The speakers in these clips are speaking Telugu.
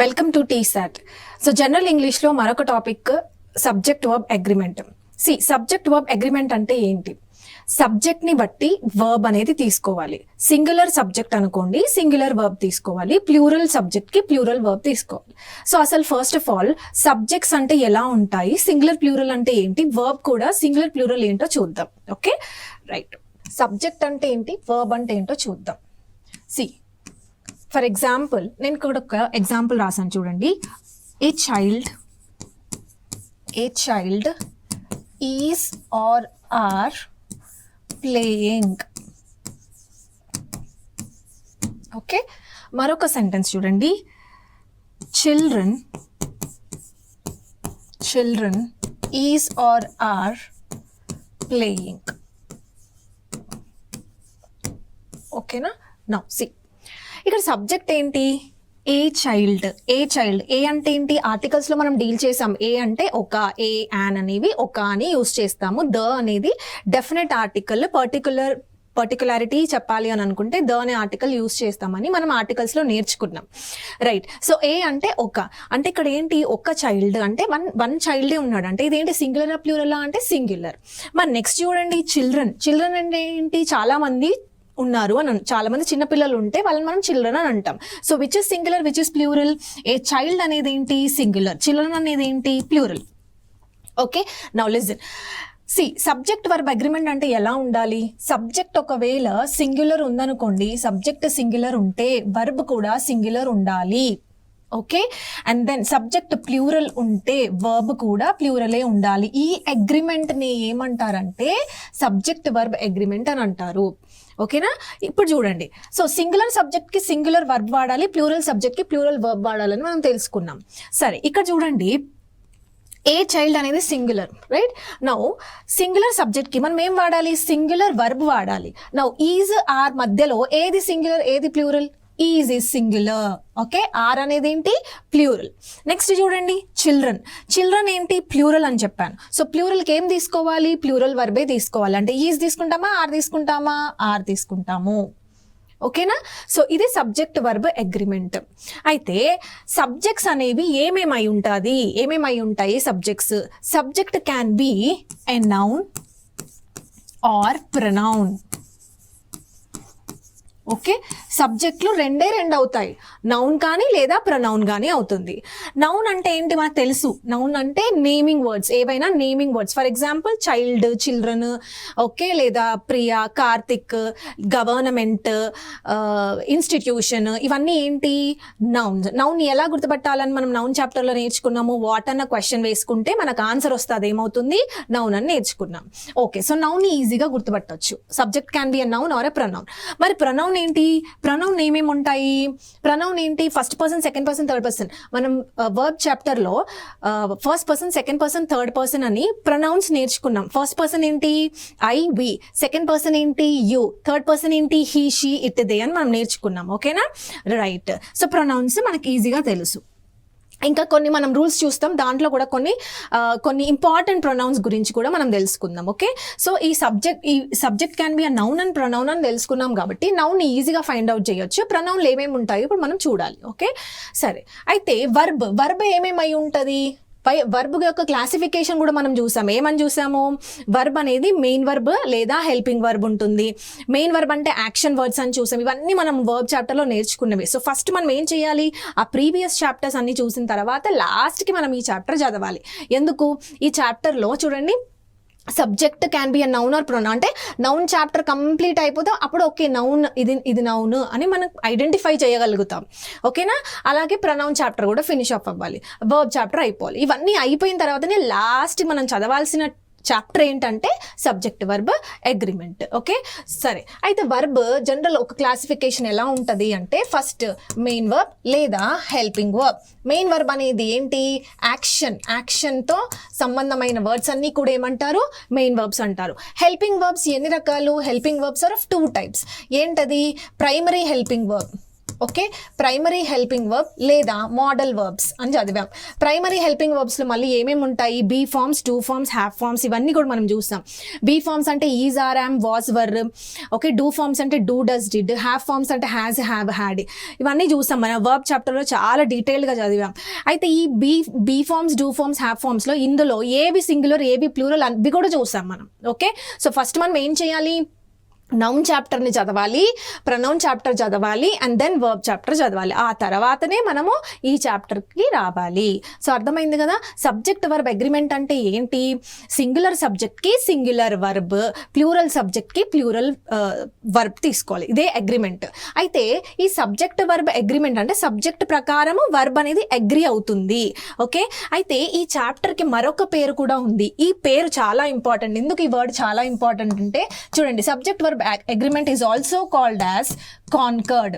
Welcome to T-SAT. So general ఇంగ్లీష్లో మరొక topic subject verb agreement. Subject verb agreement అంటే ఏంటి? సబ్జెక్ట్ని బట్టి వర్బ్ అనేది తీసుకోవాలి. సింగులర్ సబ్జెక్ట్ అనుకోండి, సింగులర్ వర్బ్ తీసుకోవాలి. ప్లూరల్ సబ్జెక్ట్కి ప్లూరల్ వర్బ్ తీసుకోవాలి. సో అసలు ఫస్ట్ ఆఫ్ ఆల్ సబ్జెక్ట్స్ అంటే ఎలా ఉంటాయి, సింగులర్ ప్లూరల్ అంటే ఏంటి, వర్బ్ కూడా సింగులర్ ప్లూరల్ ఏంటో చూద్దాం. Okay, right. సబ్జెక్ట్ అంటే ఏంటి, వర్బ్ అంటే ఏంటో చూద్దాం. ఫర్ ఎగ్జాంపుల్ నేను ఇక్కడ ఒక ఎగ్జాంపుల్ రాసాను చూడండి. A child is are are playing. Okay, మరొక సెంటెన్స్ చూడండి. Children is are are playing. ఓకేనా? నౌ ఇక్కడ సబ్జెక్ట్ ఏంటి? A child. ఏ అంటే ఏంటి? ఆర్టికల్స్లో మనం డీల్ చేసాం. ఏ అంటే ఒక, ఏ, యాన్ అనేవి ఒక అని యూస్ చేస్తాము. ద అనేది డెఫినెట్ ఆర్టికల్, పర్టికులారిటీ చెప్పాలి అని అనుకుంటే ద అనే ఆర్టికల్ యూస్ చేస్తామని మనం ఆర్టికల్స్లో నేర్చుకున్నాం. రైట్. సో ఏ అంటే ఒక, అంటే ఇక్కడ ఏంటి, ఒక చైల్డ్ అంటే వన్ చైల్డే ఉన్నాడు. అంటే ఇదేంటి, సింగులర్ ప్లూరల్ అంటే సింగులర్. మరి నెక్స్ట్ చూడండి, చిల్డ్రన్ అంటే ఏంటి, చాలా మంది ఉన్నారు అని, చాలా మంది చిన్నపిల్లలు ఉంటే వాళ్ళని మనం చిల్డ్రన్ అని అంటాం. So which is singular, which is plural? A child అనేది ఏంటి, సింగులర్. చిల్డ్రన్ అనేది ఏంటి, plural. Okay, now listen. Subject verb agreement అంటే ఎలా ఉండాలి? సబ్జెక్ట్ ఒకవేళ సింగులర్ ఉందనుకోండి, సబ్జెక్ట్ సింగులర్ ఉంటే వర్బ్ కూడా సింగులర్ ఉండాలి. Okay, and then subject plural ఉంటే వర్బ్ కూడా ప్లూరలే ఉండాలి. ఈ అగ్రిమెంట్ని ఏమంటారంటే సబ్జెక్ట్ వర్బ్ అగ్రిమెంట్ అని అంటారు. ఓకేనా? ఇప్పుడు చూడండి. సో సింగులర్ సబ్జెక్ట్కి సింగులర్ వర్బ్ వాడాలి, ప్లూరల్ సబ్జెక్ట్కి ప్లూరల్ వర్బ్ వాడాలని మనం తెలుసుకున్నాం. సరే, ఇక్కడ చూడండి. ఏ చైల్డ్ అనేది సింగులర్, రైట్? నౌ సింగులర్ సబ్జెక్ట్కి మనం ఏం వాడాలి? సింగులర్ వర్బ్ వాడాలి. నౌ ఈజ్ ఆర్ మధ్యలో ఏది సింగులర్, ఏది plural? Is is singular. Okay, are అనేది ఏంటి, ప్లూరల్. నెక్స్ట్ చూడండి, చిల్డ్రన్ ఏంటి, ప్లూరల్ అని చెప్పాను. సో ప్లూరల్కి ఏం తీసుకోవాలి? ప్లూరల్ వర్బే తీసుకోవాలి. అంటే ఈజ్ తీసుకుంటామా, ఆర్ తీసుకుంటామా? ఆర్ తీసుకుంటాము. ఓకేనా? సో ఇది సబ్జెక్ట్ వర్బ్ అగ్రిమెంట్. అయితే సబ్జెక్ట్స్ అనేవి ఏమేమై ఉంటాయి subjects? Subject can be a noun are pronoun. Okay, సబ్జెక్ట్లు రెండు అవుతాయి, నౌన్ కానీ లేదా ప్రొనౌన్ కానీ అవుతుంది. నౌన్ అంటే ఏంటి మనకు తెలుసు. నౌన్ అంటే నేమింగ్ వర్డ్స్, ఏవైనా naming words. For example child, children, okay, లేదా ప్రియా, కార్తిక్, గవర్నమెంట్, ఇన్స్టిట్యూషన్, ఇవన్నీ ఏంటి, నౌన్స్. నౌన్ ఎలా గుర్తుపట్టాలని మనం నౌన్ చాప్టర్లో నేర్చుకున్నాము. వాట్ అన్న క్వశ్చన్ వేసుకుంటే మనకు ఆన్సర్ వస్తుంది, ఏమవుతుంది, నౌన్ అని నేర్చుకున్నాం. ఓకే, సో నౌన్ ఈజీగా గుర్తుపట్టవచ్చు. Subject can be a noun or a pronoun. మరి ప్రొనౌన్ ఏంటి? ప్రొనౌన్ ఏమేమి ఉంటాయి? ప్రొనౌన్ ఏంటి? First person, second person, third person. మనం వర్బ్ చాప్టర్లో first person, second person, third person అని ప్రొనౌన్స్ నేర్చుకున్నాం. ఫస్ట్ పర్సన్ ఏంటి, ఐ, వి. సెకండ్ పర్సన్ ఏంటి, యు. థర్డ్ పర్సన్ ఏంటి, హీ, షీ, ఇట్, దే అని మనం నేర్చుకున్నాం. ఓకేనా? రైట్. సో ప్రొనౌన్స్ మనకి ఈజీగా తెలుసు. ఇంకా కొన్ని మనం రూల్స్ చూస్తాం, దాంట్లో కూడా కొన్ని ఇంపార్టెంట్ ప్రొనౌన్స్ గురించి కూడా మనం తెలుసుకుందాం. ఓకే, సో ఈ subject can be a noun and pronoun అని తెలుసుకున్నాం కాబట్టి నౌన్ ఈజీగా ఫైండ్ అవుట్ చేయొచ్చు. ప్రొనౌన్లు ఏమేమి ఉంటాయో ఇప్పుడు మనం చూడాలి. ఓకే, సరే. అయితే వర్బ్ ఏమేమై ఉంటుంది? వర్బ్ యొక్క క్లాసిఫికేషన్ కూడా మనం చూసాము. ఏమని చూసాము? వర్బ్ అనేది మెయిన్ వర్బ్ లేదా హెల్పింగ్ వర్బ్ ఉంటుంది. మెయిన్ వర్బ్ అంటే యాక్షన్ వర్డ్స్ అని చూసాం. ఇవన్నీ మనం వర్బ్ చాప్టర్లో నేర్చుకున్నవి. సో ఫస్ట్ మనం ఏం చేయాలి? ఆ ప్రీవియస్ చాప్టర్స్ అన్ని చూసిన తర్వాత లాస్ట్కి మనం ఈ చాప్టర్ చదవాలి. ఎందుకు? ఈ చాప్టర్లో చూడండి, subject can be a noun are pronoun. అంటే నౌన్ చాప్టర్ కంప్లీట్ అయిపోతే అప్పుడు ఓకే, నౌన్ ఇది నౌన్ అని మనం ఐడెంటిఫై చేయగలుగుతాం. ఓకేనా? అలాగే ప్రొనౌన్ చాప్టర్ కూడా ఫినిష్ అప్ అవ్వాలి, వర్బ్ చాప్టర్ అయిపోవాలి. ఇవన్నీ అయిపోయిన తర్వాతనే లాస్ట్ మనం చదవాల్సిన చాప్టర్ ఏంటంటే సబ్జెక్ట్ వర్బ్ అగ్రిమెంట్. ఓకే, సరే. అయితే వర్బ్ జనరల్ ఒక క్లాసిఫికేషన్ ఎలా ఉంటుంది అంటే ఫస్ట్ మెయిన్ వర్బ్ లేదా హెల్పింగ్ వర్బ్. మెయిన్ వర్బ్ అనేది ఏంటి? యాక్షన్తో సంబంధమైన వర్డ్స్ అన్నీ కూడా ఏమంటారు? మెయిన్ వర్బ్స్ అంటారు. హెల్పింగ్ వర్బ్స్ ఎన్ని రకాలు? Helping verbs are of 2 types. ఏంటది? Primary helping verb. Okay, primary helping verb లేదా మోడల్ వర్బ్స్ అని చదివాం. ప్రైమరీ హెల్పింగ్ వర్బ్స్లో మళ్ళీ ఏమేమి ఉంటాయి? Be forms, do forms, have forms, ఇవన్నీ కూడా మనం చూస్తాం. బీ ఫార్మ్స్ అంటే is, are, am, was, were. Okay, do forms అంటే do, does, did. Have forms అంటే హ్యాజ్, హ్యావ్, హ్యాడ్. ఇవన్నీ చూస్తాం మన వర్బ్ చాప్టర్లో చాలా డీటెయిల్గా చదివాం. అయితే ఈ be forms, do forms, have ఫార్మ్స్లో ఇందులో ఏవి సింగులర్ ఏవి ప్లూరల్ అవి కూడా చూసాం మనం. ఓకే, సో ఫస్ట్ మనం ఏం చేయాలి? నౌన్ చాప్టర్ని చదవాలి, ప్రొనౌన్ చాప్టర్ చదవాలి, అండ్ దెన్ వర్బ్ చాప్టర్ చదవాలి. ఆ తర్వాతనే మనము ఈ చాప్టర్కి రావాలి. సో అర్థమైంది కదా? సబ్జెక్ట్ వర్బ్ అగ్రిమెంట్ అంటే ఏంటి? సింగులర్ సబ్జెక్ట్కి సింగులర్ వర్బ్, ప్లూరల్ సబ్జెక్ట్కి ప్లూరల్ వర్బ్ తీసుకోవాలి. ఇదే అగ్రిమెంట్. అయితే ఈ సబ్జెక్ట్ వర్బ్ అగ్రిమెంట్ అంటే సబ్జెక్ట్ ప్రకారము వర్బ్ అనేది అగ్రి అవుతుంది. ఓకే, అయితే ఈ చాప్టర్కి మరొక పేరు కూడా ఉంది. ఈ పేరు చాలా ఇంపార్టెంట్. ఎందుకు ఈ వర్డ్ చాలా ఇంపార్టెంట్ అంటే చూడండి, subject verb agreement is also called as concord.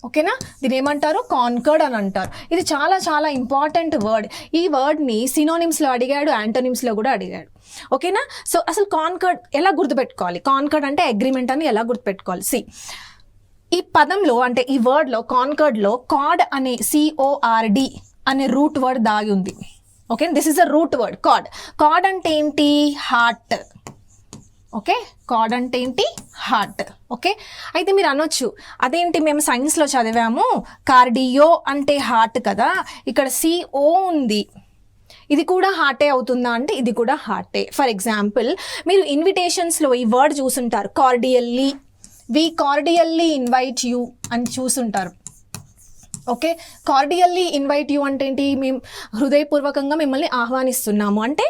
ఓకేనా, దీని ఏమంటారు? కాన్కర్డ్ అని అంటారు. ఇది చాలా చాలా ఇంపార్టెంట్ వర్డ్. ఈ వర్డ్ని సినోనిమ్స్లో అడిగాడు, యాంటోనిమ్స్లో కూడా అడిగాడు. ఓకేనా, సో అసలు కాన్కర్డ్ ఎలా గుర్తుపెట్టుకోవాలి? కాన్కర్డ్ అంటే అగ్రిమెంట్ అని ఎలా గుర్తుపెట్టుకోవాలి? ఈ పదంలో అంటే ఈ వర్డ్లో కాన్కర్డ్లో కార్డ్ అనే CORD అనే రూట్ వర్డ్ దాగి ఉంది. Okay, this is a root word card. Cord అంటే ఏంటి? హార్ట్. ఓకే, కార్డ్ అంటే ఏంటి? హార్ట్. ఓకే, అయితే మీరు అనొచ్చు, అదేంటి మేము సైన్స్లో చదివాము, కార్డియో అంటే హార్ట్ కదా, ఇక్కడ CO ఉంది, ఇది కూడా హార్టే అవుతుందా అంటే ఇది కూడా హార్టే. ఫర్ ఎగ్జాంపుల్, మీరు ఇన్విటేషన్స్లో ఈ వర్డ్ చూసుంటారు, cordially. We cordially invite you అని చూసుంటారు. ఓకే, కార్డియల్లీ ఇన్వైట్ యూ అంటే ఏంటి? మేము హృదయపూర్వకంగా మిమ్మల్ని ఆహ్వానిస్తున్నాము అంటే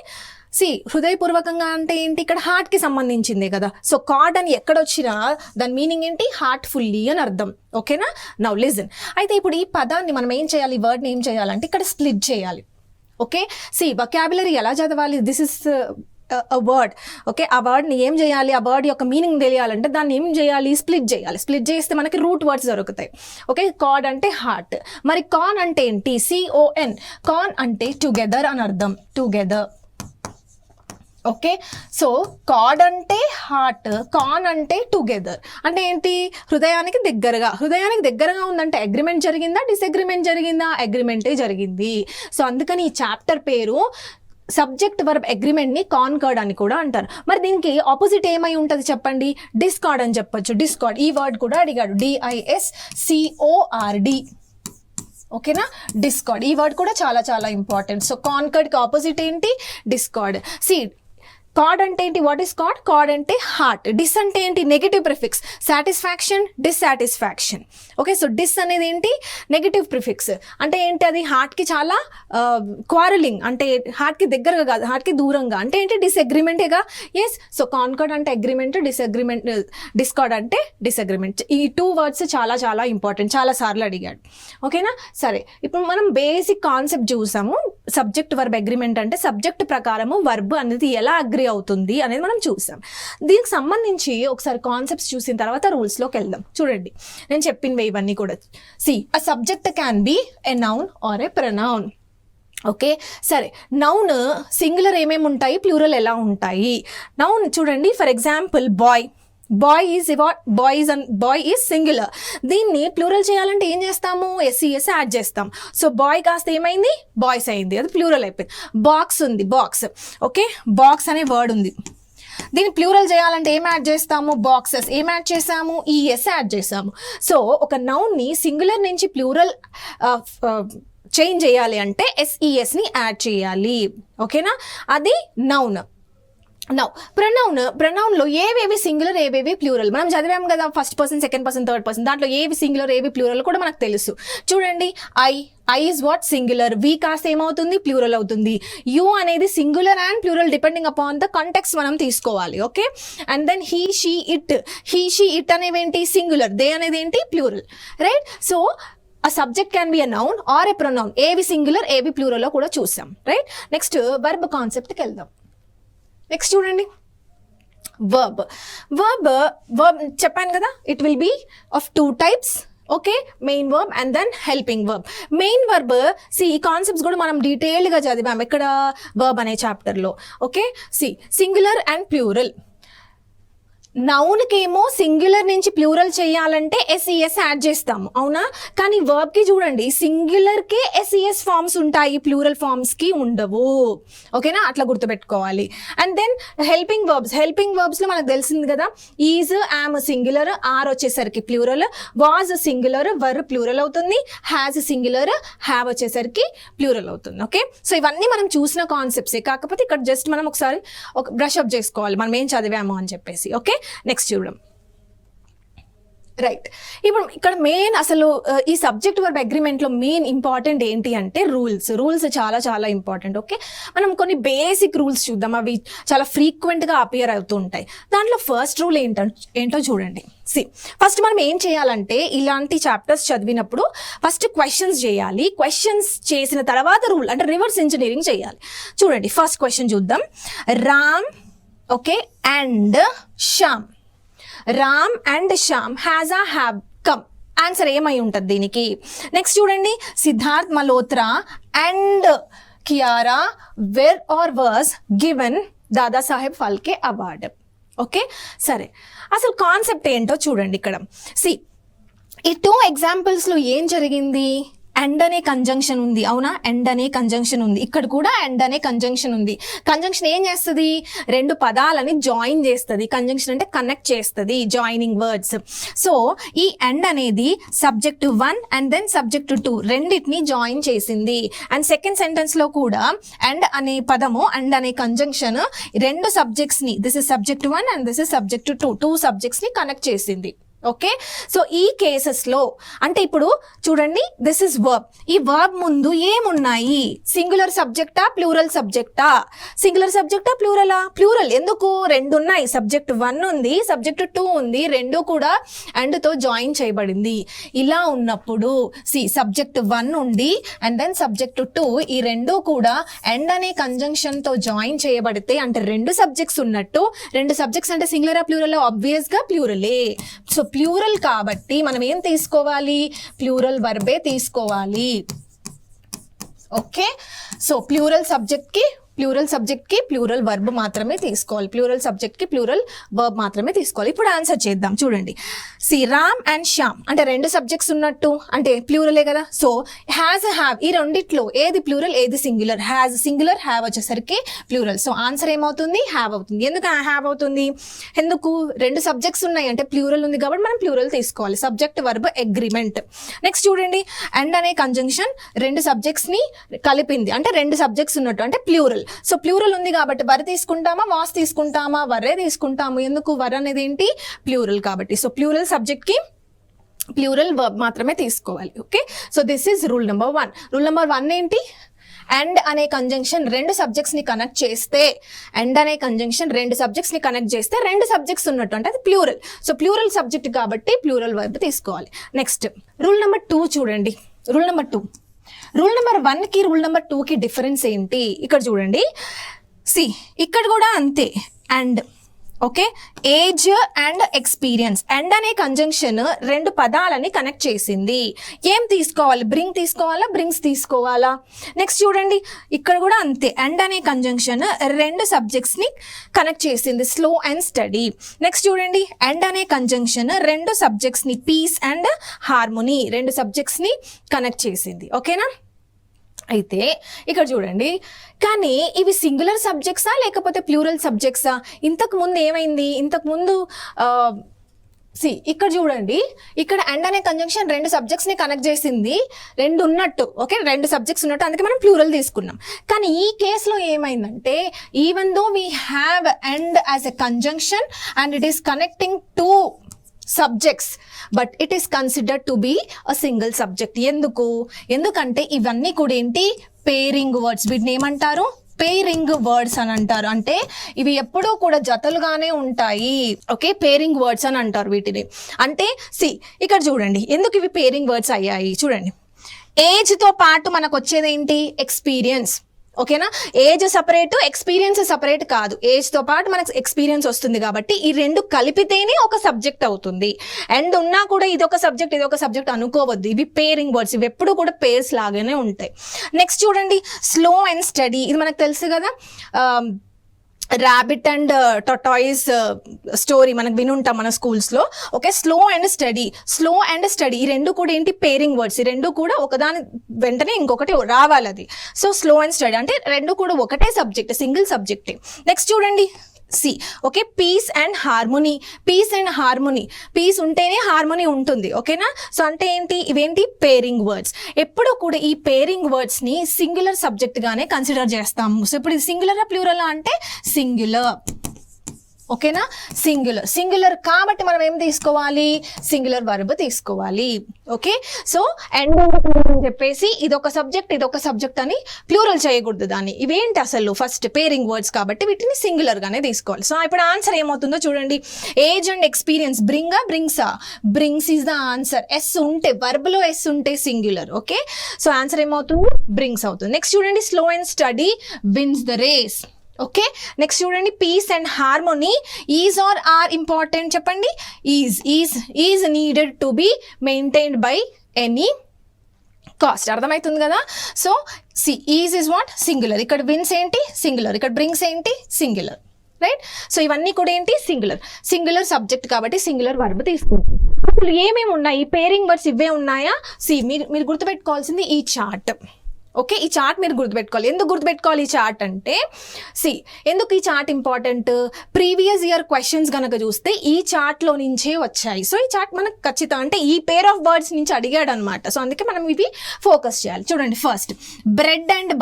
హృదయపూర్వకంగా అంటే ఏంటి? ఇక్కడ హార్ట్కి సంబంధించిందే కదా. సో కార్డ్ అని ఎక్కడొచ్చినా దాని మీనింగ్ ఏంటి? హార్ట్ఫుల్లీ అని అర్థం. ఓకేనా, నౌ లిజన్. అయితే ఇప్పుడు ఈ పదాన్ని మనం ఏం చేయాలి? ఈ వర్డ్ని ఏం చేయాలంటే ఇక్కడ స్ప్లిట్ చేయాలి. ఓకే, వొకాబులరీ ఎలా చదవాలి? This is a word. Okay, ఆ వర్డ్ని ఏం చేయాలి? ఆ వర్డ్ యొక్క మీనింగ్ తెలియాలంటే దాన్ని ఏం చేయాలి? స్ప్లిట్ చేయాలి. స్ప్లిట్ చేస్తే మనకి రూట్ వర్డ్స్ దొరుకుతాయి. ఓకే, కార్డ్ అంటే హార్ట్. మరి కాన్ అంటే ఏంటి? CON. కాన్ అంటే టుగెదర్ అని అర్థం. టుగెదర్. ఓకే, సో కార్డ్ అంటే హార్ట్, కాన్ అంటే టుగెదర్. అంటే ఏంటి? హృదయానికి దగ్గరగా. హృదయానికి దగ్గరగా ఉందంటే అగ్రిమెంట్ జరిగిందా, డిసగ్రిమెంట్ జరిగిందా? అగ్రిమెంటే జరిగింది. సో అందుకని ఈ చాప్టర్ పేరు సబ్జెక్ట్ వర్బ్ అగ్రిమెంట్ని కాన్కర్డ్ అని కూడా అంటారు. మరి దీనికి ఆపోజిట్ ఏమై ఉంటుంది చెప్పండి? డిస్కార్డ్ అని చెప్పొచ్చు. డిస్కార్డ్, ఈ వర్డ్ కూడా అడిగాడు, DISCORD. ఓకేనా, డిస్కార్డ్. ఈ వర్డ్ కూడా చాలా చాలా ఇంపార్టెంట్. సో కాన్కర్డ్కి ఆపోజిట్ ఏంటి? డిస్కార్డ్. కార్డ్ అంటే ఏంటి? What is cord? కార్డ్ అంటే హార్ట్. డిస్ అంటే ఏంటి? Negative prefix. Satisfaction, dissatisfaction. Okay, so dis అనేది ఏంటి? Negative prefix. అంటే ఏంటి? అది హార్ట్కి చాలా క్వారలింగ్, అంటే హార్ట్కి దగ్గరగా కాదు, హార్ట్కి దూరంగా. అంటే ఏంటి? డిసగ్రిమెంటేగా. ఎస్, సో కాన్కర్డ్ అంటే అగ్రిమెంట్, డిసగ్రిమెంట్, డిస్కార్డ్ అంటే డిసగ్రిమెంట్. ఈ 2 వర్డ్స్ చాలా చాలా ఇంపార్టెంట్, చాలా సార్లు అడిగాడు. ఓకేనా, సరే, ఇప్పుడు మనం బేసిక్ కాన్సెప్ట్ చూసాము. సబ్జెక్ట్ వర్బ్ అగ్రిమెంట్ అంటే సబ్జెక్ట్ ప్రకారము వర్బ్ అనేది ఎలా అగ్రి అవుతుంది అనేది మనం చూసాం. దీనికి సంబంధించి ఒకసారి కాన్సెప్ట్స్ చూసిన తర్వాత రూల్స్లోకి వెళ్దాం. చూడండి, నేను చెప్పినవి ఇవన్నీ కూడా. A subject can be a noun or a pronoun. Okay, సరే, నౌన్ సింగులర్ ఏమేమి ఉంటాయి, ప్లూరల్ ఎలా ఉంటాయి? నౌన్ చూడండి, for example bye. Boy is singular. దీన్ని ప్లూరల్ చేయాలంటే ఏం చేస్తాము? SES యాడ్ చేస్తాం. సో బాయ్ కాస్త ఏమైంది? బాయ్స్ అయింది, అది ప్లూరల్ అయిపోయింది. బాక్స్ ఉంది, బాక్స్. ఓకే, బాక్స్ అనే వర్డ్ ఉంది. దీన్ని ప్లూరల్ చేయాలంటే ఏం యాడ్ చేస్తాము? బాక్సెస్. ఏం యాడ్ చేసాము? ES యాడ్ చేసాము. సో ఒక నౌన్ని సింగులర్ నుంచి ప్లూరల్ చేంజ్ చేయాలి అంటే SESని యాడ్ చేయాలి. ఓకేనా, అది నౌన్. నౌ ప్రొనౌన్లో ఏవేవి సింగులర్ ఏవేవి ప్లూరల్ మనం చదివాం కదా, first person, second person, third person. దాంట్లో ఏవి సింగులర్ ఏవి ప్లూరల్ కూడా మనకు తెలుసు. చూడండి, I is what? Singular. We కాస్త ఏమవుతుంది? ప్లూరల్ అవుతుంది. యూ అనేది singular and plural depending upon the context మనం తీసుకోవాలి. Okay, and then he she it అనేవి ఏంటి? సింగులర్. దే అనేది ఏంటి? Plural. Right, so a subject can be a noun or a pronoun. ఏవి సింగులర్ ఏవి ప్లూరల్ కూడా చూసాం. రైట్, నెక్స్ట్ వర్బ్ కాన్సెప్ట్కి వెళ్దాం. నెక్స్ట్ చూడండి, వర్బ్ చెప్పాను కదా, it will be of 2 types. Okay, main verb and then helping verb. Main verb ఈ కాన్సెప్ట్స్ కూడా మనం డీటెయిల్గా చదివాం ఇక్కడ వర్బ్ అనే చాప్టర్లో. Okay, singular and plural. నౌన్కేమో సింగులర్ నుంచి ప్లూరల్ చేయాలంటే ఎస్ఈఎస్ యాడ్ చేస్తాము, అవునా? కానీ వర్బ్కి చూడండి, సింగులర్కే ఎస్ఈఎస్ ఫార్మ్స్ ఉంటాయి, ప్లూరల్ ఫార్మ్స్కి ఉండవు. ఓకేనా, అట్లా గుర్తుపెట్టుకోవాలి. అండ్ దెన్ హెల్పింగ్ వర్బ్స్లో మనకు తెలిసింది కదా, ఈజ్, యామ్ సింగులర్, ఆర్ వచ్చేసరికి plural, was singular, were plural అవుతుంది, హ్యాజ్ సింగులర్, హ్యావ్ వచ్చేసరికి ప్లూరల్ అవుతుంది. ఓకే, సో ఇవన్నీ మనం చూసిన కాన్సెప్ట్సే, కాకపోతే ఇక్కడ జస్ట్ మనం ఒకసారి ఒక బ్రష్ అప్ చేసుకోవాలి మనం ఏం చదివాము అని చెప్పేసి. ఓకే, నెక్స్ట్ చూడడం. రైట్, ఇప్పుడు ఇక్కడ మెయిన్ అసలు ఈ సబ్జెక్ట్ వర్బ్ అగ్రిమెంట్లో మెయిన్ ఇంపార్టెంట్ ఏంటి అంటే రూల్స్ చాలా చాలా ఇంపార్టెంట్. ఓకే, మనం కొన్ని బేసిక్ రూల్స్ చూద్దాం, అవి చాలా ఫ్రీక్వెంట్గా అపియర్ అవుతూ ఉంటాయి. దాంట్లో ఫస్ట్ రూల్ ఏంటో చూడండి. ఫస్ట్ మనం ఏం చేయాలంటే ఇలాంటి చాప్టర్స్ చదివినప్పుడు ఫస్ట్ క్వశ్చన్స్ చేయాలి. క్వశ్చన్స్ చేసిన తర్వాత రూల్ అంటే రివర్స్ ఇంజనీరింగ్ చేయాలి. చూడండి, ఫస్ట్ క్వశ్చన్ చూద్దాం. Ram, okay, and Shyam, Ram and Shyam has ఆ హ్యావ్ కమ్. ఆన్సర్ ఏమై ఉంటుంది దీనికి? నెక్స్ట్ చూడండి, Siddharth Malhotra and Kiara were are was given Dadasaheb Phalke award. Okay, సరే, అసలు కాన్సెప్ట్ ఏంటో చూడండి. ఇక్కడ ఈ 2 ఎగ్జాంపుల్స్లో ఏం జరిగింది? అండ్ అనే కంజంక్షన్ ఉంది, అవునా? అండ్ అనే కంజంక్షన్ ఉంది, ఇక్కడ కూడా అండ్ అనే కంజంక్షన్ ఉంది. కంజంక్షన్ ఏం చేస్తుంది? 2 పదాలని జాయిన్ చేస్తుంది. కంజంక్షన్ అంటే కనెక్ట్ చేస్తుంది, జాయినింగ్ వర్డ్స్. సో ఈ అండ్ అనేది సబ్జెక్ట్ 1 అండ్ దెన్ సబ్జెక్ట్ 2 రెండింటిని జాయిన్ చేసింది. అండ్ సెకండ్ సెంటెన్స్లో కూడా అండ్ అనే పదము, అండ్ అనే కంజంక్షన్ 2 సబ్జెక్ట్స్ని, this is subject 1 and this is subject 2 సబ్జెక్ట్స్ని కనెక్ట్ చేసింది. ఓకే, సో ఈ కేసెస్లో అంటే ఇప్పుడు చూడండి, దిస్ ఇస్ వర్బ్. ఈ వర్బ్ ముందు ఏమున్నాయి? సింగులర్ సబ్జెక్టా, ప్లూరల్ సబ్జెక్టా? సింగులర్ సబ్జెక్టా, ప్లూరలా? ప్లూరల్. ఎందుకు? 2 ఉన్నాయి, సబ్జెక్ట్ 1 ఉంది, సబ్జెక్ట్ 2 ఉంది, 2 కూడా అండ్తో జాయిన్ చేయబడింది. ఇలా ఉన్నప్పుడు సబ్జెక్ట్ 1 ఉండి అండ్ దెన్ సబ్జెక్ట్ 2, ఈ 2 కూడా అండ్ అనే కంజంక్షన్తో జాయిన్ చేయబడితే అంటే 2 సబ్జెక్ట్స్ ఉన్నట్టు. 2 సబ్జెక్ట్స్ అంటే సింగులరా, ప్లూరలా? ఆబ్వియస్గా ప్లూరలే. సో ప్లూరల్ కాబట్టి మనం ఏం తీసుకోవాలి? ప్లూరల్ వర్బే తీసుకోవాలి. ఓకే, సో ప్లూరల్ సబ్జెక్ట్కి ప్లూరల్ వర్బ్ మాత్రమే తీసుకోవాలి. ప్లూరల్ సబ్జెక్ట్కి ప్లూరల్ వర్బ్ మాత్రమే తీసుకోవాలి. ఇప్పుడు ఆన్సర్ చేద్దాం. చూడండి, రామ్ అండ్ శ్యామ్ అంటే 2 సబ్జెక్ట్స్ ఉన్నట్టు అంటే ప్లూరలే కదా. సో హ్యాజ్, హ్యావ్, ఈ రెండిట్లో ఏది ప్లూరల్, ఏది సింగులర్? హ్యాజ్ సింగులర్, హ్యావ్ వచ్చేసరికి ప్లూరల్. సో ఆన్సర్ ఏమవుతుంది? హ్యావ్ అవుతుంది. ఎందుకు హ్యావ్ అవుతుంది? ఎందుకు? 2 సబ్జెక్ట్స్ ఉన్నాయి అంటే ప్లూరల్ ఉంది కాబట్టి మనం ప్లూరల్ తీసుకోవాలి. Subject verb agreement. నెక్స్ట్ చూడండి, అండ్ అనే కంజంక్షన్ 2 సబ్జెక్ట్స్ని కలిపింది అంటే 2 సబ్జెక్ట్స్ ఉన్నట్టు అంటే ప్లూరల్. సో ప్లూరల్ ఉంది కాబట్టి వర్ తీసుకుంటామా, వాస్ తీసుకుంటామా? వర్రే తీసుకుంటాము. ఎందుకు? వర్ అనేది ఏంటి? ప్లూరల్ కాబట్టి. సో ప్లూరల్ సబ్జెక్ట్కి ప్లూరల్ వర్బ్ మాత్రమే తీసుకోవాలి. Okay, so this is rule number 1. Rule number 1 ఏంటి? అండ్ అనే కంజంక్షన్ 2 సబ్జెక్ట్స్ని కనెక్ట్ చేస్తే, అండ్ అనే కంజంక్షన్ 2 సబ్జెక్ట్స్ని కనెక్ట్ చేస్తే 2 సబ్జెక్ట్స్ ఉన్నట్టు అంటే అది ప్లూరల్. సో ప్లూరల్ సబ్జెక్ట్ కాబట్టి ప్లూరల్ వర్బ్ తీసుకోవాలి. నెక్స్ట్ రూల్ నెంబర్ 2 చూడండి. రూల్ నెంబర్ 2, రూల్ నెంబర్ 1కి రూల్ నెంబర్ 2కి డిఫరెన్స్ ఏంటి? ఇక్కడ చూడండి, ఇక్కడ కూడా అంతే. And okay, age and experience. And అనే కంజంక్షన్ 2 పదాలని కనెక్ట్ చేసింది. ఏం తీసుకోవాలి? బ్రింగ్ తీసుకోవాలా, బ్రింగ్స్ తీసుకోవాలా? నెక్స్ట్ చూడండి, ఇక్కడ కూడా అంతే. అండ్ అనే కంజంక్షన్ 2 సబ్జెక్ట్స్ని కనెక్ట్ చేసింది, స్లో అండ్ స్టడీ. నెక్స్ట్ చూడండి, అండ్ అనే కంజంక్షన్ 2 సబ్జెక్ట్స్ని, పీస్ అండ్ హార్మోనీ, 2 సబ్జెక్ట్స్ని కనెక్ట్ చేసింది. ఓకేనా? అయితే ఇక్కడ చూడండి, కానీ ఇవి సింగులర్ సబ్జెక్ట్సా లేకపోతే ప్లూరల్ సబ్జెక్ట్సా? ఇంతకుముందు ఏమైంది? ఇంతకుముందు ఇక్కడ చూడండి, ఇక్కడ అండ్ అనే కంజంక్షన్ 2 సబ్జెక్ట్స్ని కనెక్ట్ చేసింది, 2 ఉన్నట్టు. ఓకే, 2 సబ్జెక్ట్స్ ఉన్నట్టు, అందుకే మనం ప్లూరల్ తీసుకున్నాం. కానీ ఈ కేసులో ఏమైందంటే, even though we have and as a conjunction and it is connecting two subjects but it is considered to be a single subject. ఎందుకంటే ఇవన్నీ కూడా ఏంటి? Pairing words. వీటిని ఏమంటారు? పేరింగ్ వర్డ్స్ అని అంటారు. అంటే ఇవి ఎప్పుడూ కూడా జతలుగానే ఉంటాయి. ఓకే, పేరింగ్ వర్డ్స్ అని అంటారు వీటిని. అంటే ఇక్కడ చూడండి, ఎందుకు ఇవి పేరింగ్ వర్డ్స్ అయ్యాయి? చూడండి, ఏజ్తో పాటు మనకు వచ్చేది ఏంటి? ఎక్స్పీరియన్స్. ఓకేనా? ఏజ్ సపరేట్, ఎక్స్పీరియన్స్ సపరేట్ కాదు. ఏజ్తో పాటు మనకు ఎక్స్పీరియన్స్ వస్తుంది కాబట్టి ఈ 2 కలిపితేనే ఒక సబ్జెక్ట్ అవుతుంది. అండ్ ఉన్నా కూడా ఇది ఒక సబ్జెక్ట్ అనుకోవద్దు. ఇవి పేరింగ్ వర్డ్స్, ఇవి ఎప్పుడు కూడా పేర్స్ లాగానే ఉంటాయి. నెక్స్ట్ చూడండి, స్లో అండ్ స్టడీ. ఇది మనకు తెలుసు కదా, ర్యాబిట్ అండ్ టొటాయిస్ స్టోరీ మనకు వినుంటాం మన స్కూల్స్లో. ఓకే, స్లో అండ్ స్టడీ ఈ రెండు కూడా ఏంటి పేరింగ్ వర్డ్స్. ఈ రెండు కూడా ఒకదాని వెంటనే ఇంకొకటి రావాలి అది. సో స్లో అండ్ స్టడీ అంటే రెండు కూడా ఒకటే సబ్జెక్ట్, సింగిల్ సబ్జెక్టే. నెక్స్ట్ చూడండి C. Okay, peace and harmony. Peace ఉంటేనే హార్మోనీ ఉంటుంది. ఓకేనా? సో అంటే ఏంటి, ఇవేంటి పేరింగ్ వర్డ్స్. ఎప్పుడు కూడా ఈ పేరింగ్ వర్డ్స్ని సింగులర్ సబ్జెక్ట్గానే కన్సిడర్ చేస్తాము. సో ఇప్పుడు ఇది సింగులరా ప్లూరలా అంటే సింగులర్. ఓకేనా? సింగులర్ కాబట్టి మనం ఏం తీసుకోవాలి, సింగులర్ వర్బ్ తీసుకోవాలి. ఓకే, సో అండ్ అని చెప్పేసి ఇదొక సబ్జెక్ట్ అని ప్లూరల్ చేయకూడదు దాన్ని. ఇవేంటి అసలు ఫస్ట్ పేరింగ్ వర్డ్స్ కాబట్టి వీటిని సింగులర్ గానే తీసుకోవాలి. సో ఇప్పుడు ఆన్సర్ ఏమవుతుందో చూడండి. Age and experience, brings is the answer. S ఉంటే, వర్బ్ లో ఎస్ ఉంటే సింగులర్. ఓకే, సో ఆన్సర్ ఏమవుతుంది, బ్రింగ్స్ అవుతుంది. నెక్స్ట్ చూడండి, slow and steady wins the race. Okay, next చూడండి, peace and harmony. Is are are important చెప్పండి. Is needed to be maintained by any cost. అర్థమవుతుంది కదా? So see, is is what, singular. ఇక్కడ విన్స్ ఏంటి, సింగులర్. ఇక్కడ బ్రింగ్స్ ఏంటి, సింగులర్. రైట్? సో ఇవన్నీ కూడా ఏంటి, సింగులర్ సబ్జెక్ట్ కాబట్టి సింగులర్ వర్బ్ తీసుకుంటాం. అసలు ఏమేమి ఉన్నాయి, పేరింగ్ వర్డ్స్ ఇవే ఉన్నాయా? సి, మీరు గుర్తుపెట్టుకోవాల్సింది ఈ చార్ట్. ఓకే, ఈ చార్ట్ మీరు గుర్తుపెట్టుకోవాలి. ఎందుకు గుర్తుపెట్టుకోవాలి ఈ చార్ట్ అంటే, ఎందుకు ఈ chart important, previous year questions కనుక చూస్తే ఈ చార్ట్లో నుంచే వచ్చాయి. సో ఈ చార్ట్ మనకు ఖచ్చితంగా అంటే ఈ పేర్ ఆఫ్ వర్డ్స్ నుంచి అడిగాడు అనమాట. సో అందుకే మనం ఇవి ఫోకస్ చేయాలి. చూడండి, ఫస్ట్ బ్రెడ్ అండ్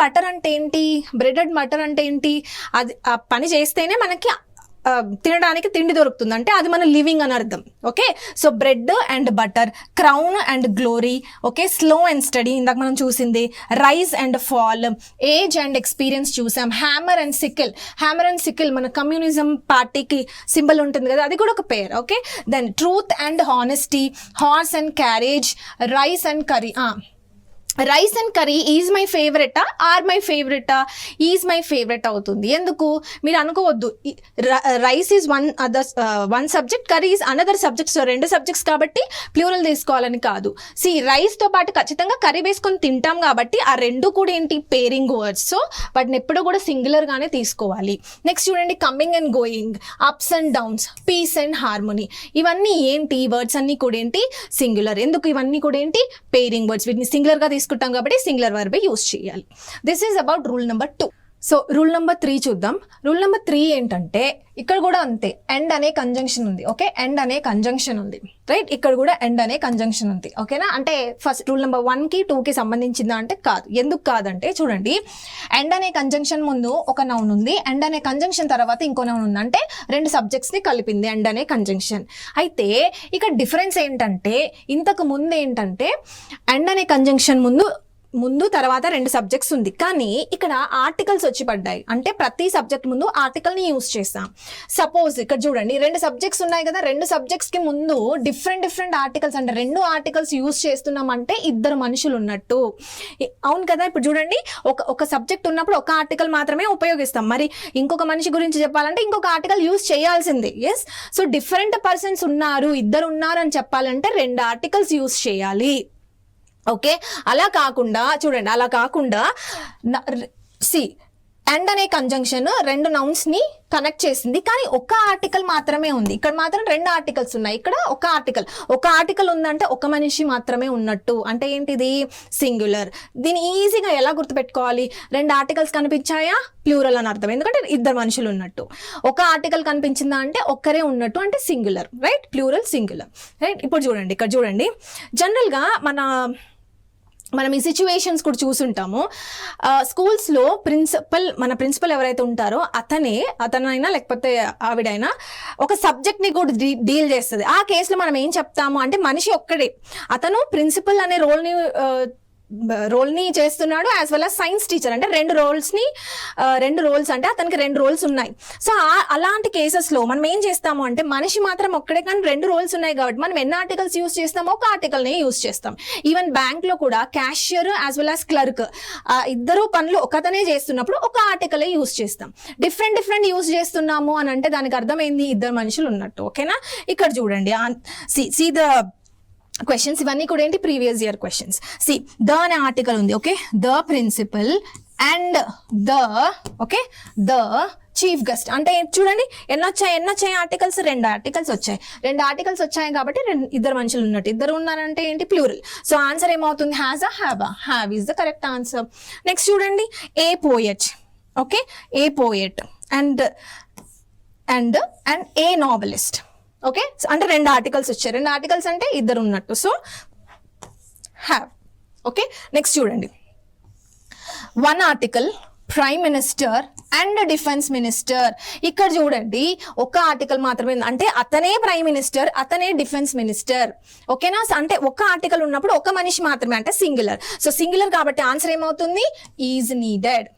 బటర్ అంటే ఏంటి, అది ఆ పని చేస్తేనే మనకి తినడానికి తిండి దొరుకుతుంది, అంటే అది మన లివింగ్ అని అర్థం. Okay, so bread and butter, crown and glory. Okay, slow and steady ఇందాక మనం చూసింది, rise and fall, age and experience చూసాం, హ్యామర్ అండ్ సికిల్ మన కమ్యూనిజం పార్టీకి సింబల్ ఉంటుంది కదా, అది కూడా ఒక pair. Okay, then truth and honesty, horse and carriage, rice and curry is my ఫేవరెటా, ఈజ్ మై ఫేవరెట్ అవుతుంది. ఎందుకు మీరు అనుకోవద్దు, rice is one subject, curry is another subject. So రెండు సబ్జెక్ట్స్ కాబట్టి ప్లూరల్ తీసుకోవాలని కాదు. రైస్తో పాటు ఖచ్చితంగా కర్రీ వేసుకొని తింటాం కాబట్టి ఆ రెండు కూడా ఏంటి, పేరింగ్ వర్డ్స్. సో వాటిని ఎప్పుడు కూడా సింగులర్గానే తీసుకోవాలి. నెక్స్ట్ చూడండి, coming and going, ups and downs, peace and harmony. ఇవన్నీ ఏంటి, ఈ వర్డ్స్ అన్నీ కూడా ఏంటి, సింగులర్. ఎందుకు, ఇవన్నీ కూడా ఏంటి, పేరింగ్ వర్డ్స్. వీటిని సింగులర్గా తీసుకుంటాం కాబట్టి సింగులర్ వర్బ్ యూజ్ చేయాలి. This is about rule number 2. So rule number 3 చూద్దాం. రూల్ నెంబర్ 3 ఏంటంటే, ఇక్కడ కూడా అంతే, ఎండ్ అనే కంజంక్షన్ ఉంది. ఓకే, ఎండ్ అనే కంజంక్షన్ ఉంది. రైట్, ఇక్కడ కూడా ఎండ్ అనే కంజంక్షన్ ఉంది. ఓకేనా? అంటే ఫస్ట్ రూల్ నెంబర్ 1కి 2కి సంబంధించిందా అంటే కాదు. ఎందుకు కాదంటే చూడండి, ఎండ్ అనే కంజంక్షన్ ముందు ఒక నౌన్ ఉంది, ఎండ్ అనే కంజంక్షన్ తర్వాత ఇంకో నౌన్ ఉంది, అంటే రెండు సబ్జెక్ట్స్ని కలిపింది ఎండ్ అనే కంజంక్షన్. అయితే ఇక్కడ డిఫరెన్స్ ఏంటంటే, ఇంతకు ముందు ఏంటంటే ఎండ్ అనే కంజంక్షన్ ముందు తర్వాత రెండు సబ్జెక్ట్స్ ఉంది, కానీ ఇక్కడ ఆర్టికల్స్ వచ్చి పడ్డాయి. అంటే ప్రతి సబ్జెక్ట్ ముందు ఆర్టికల్ని యూజ్ చేస్తాం. సపోజ్ ఇక్కడ చూడండి, రెండు సబ్జెక్ట్స్ ఉన్నాయి కదా, రెండు సబ్జెక్ట్స్కి ముందు డిఫరెంట్ ఆర్టికల్స్, అంటే రెండు ఆర్టికల్స్ యూజ్ చేస్తున్నాం అంటే ఇద్దరు మనుషులు ఉన్నట్టు. అవును కదా? ఇప్పుడు చూడండి, ఒక సబ్జెక్ట్ ఉన్నప్పుడు ఒక ఆర్టికల్ మాత్రమే ఉపయోగిస్తాం, మరి ఇంకొక మనిషి గురించి చెప్పాలంటే ఇంకొక ఆర్టికల్ యూజ్ చేయాల్సిందే. ఎస్, సో డిఫరెంట్ పర్సన్స్ ఉన్నారు, ఇద్దరు ఉన్నారు అని చెప్పాలంటే రెండు ఆర్టికల్స్ యూజ్ చేయాలి. ఓకే, అలా కాకుండా అండ్ అనే కంజంక్షన్ రెండు నౌన్స్ని కనెక్ట్ చేసింది, కానీ ఒక ఆర్టికల్ మాత్రమే ఉంది. ఇక్కడ మాత్రం రెండు ఆర్టికల్స్ ఉన్నాయి, ఇక్కడ ఒక ఆర్టికల్ ఉందంటే ఒక మనిషి మాత్రమే ఉన్నట్టు. అంటే ఏంటిది, సింగులర్. దీన్ని ఈజీగా ఎలా గుర్తుపెట్టుకోవాలి, రెండు ఆర్టికల్స్ కనిపించాయా, ప్లూరల్ అని అర్థం, ఎందుకంటే ఇద్దరు మనుషులు ఉన్నట్టు. ఒక ఆర్టికల్ కనిపించిందా అంటే ఒక్కరే ఉన్నట్టు, అంటే singular. Right, plural singular. Right, ఇప్పుడు చూడండి, ఇక్కడ చూడండి, జనరల్గా మనం ఈ సిచ్యువేషన్స్ కూడా చూసుంటాము. స్కూల్స్లో మన ప్రిన్సిపల్ ఎవరైతే ఉంటారో అతనైనా లేకపోతే ఆవిడైనా ఒక సబ్జెక్ట్ని కూడా డీల్ చేస్తుంది. ఆ కేసులో మనం ఏం చెప్తాము అంటే, మనిషి ఒక్కడే, అతను ప్రిన్సిపల్ అనే రోల్ని చేస్తున్నాడు, as well as science teacher. అంటే రెండు రోల్స్ అంటే అతనికి రెండు రోల్స్ ఉన్నాయి. సో అలాంటి కేసెస్లో మనం ఏం చేస్తాము అంటే, మనిషి మాత్రం ఒక్కడే కానీ రెండు రోల్స్ ఉన్నాయి కాబట్టి మనం ఎన్ని ఆర్టికల్స్ యూజ్ చేస్తామో ఒక ఆర్టికల్ని యూజ్ చేస్తాం. ఈవెన్ బ్యాంక్లో కూడా cashier as well as clerk, ఇద్దరు పనులు ఒకతనే చేస్తున్నప్పుడు ఒక ఆర్టికలే యూజ్ చేస్తాం. డిఫరెంట్ యూజ్ చేస్తున్నాము అని అంటే దానికి అర్థమైంది, ఇద్దరు మనుషులు ఉన్నట్టు. ఓకేనా? ఇక్కడ చూడండి, సి ద క్వశ్చన్స్ ఇవన్నీ కూడా ఏంటి, ప్రీవియస్ ఇయర్ క్వశ్చన్స్. ద అనే ఆర్టికల్ ఉంది. Okay, the principal and the okay the chief guest. అంటే చూడండి ఎన్ని వచ్చాయి ఆర్టికల్స్, 2 ఆర్టికల్స్ వచ్చాయి. 2 ఆర్టికల్స్ వచ్చాయి కాబట్టి 2 మనుషులు ఉన్నట్టు. 2 ఉన్నారంటే ఏంటి, ప్లూరల్. సో ఆన్సర్ ఏమవుతుంది, హ్యాజ్ ఆ have is the correct answer. Next చూడండి, a poet. Okay, a poet and a novelist. Okay, అంటే 2 ఆర్టికల్స్ వచ్చాయి. 2 ఆర్టికల్స్ అంటే 2 ఉన్నట్టు. So have. ఓకే, నెక్స్ట్ చూడండి, 1 article prime minister and defence minister. ఇక్కడ చూడండి ఒక ఆర్టికల్ మాత్రమే, అంటే అతనే ప్రైమ్ మినిస్టర్, అతనే డిఫెన్స్ మినిస్టర్. ఓకేనా, అంటే ఒక ఆర్టికల్ ఉన్నప్పుడు ఒక మనిషి మాత్రమే, అంటే సింగులర్. సో సింగులర్ కాబట్టి ఆన్సర్ ఏమవుతుంది, ఈజ్ నీడెడ్.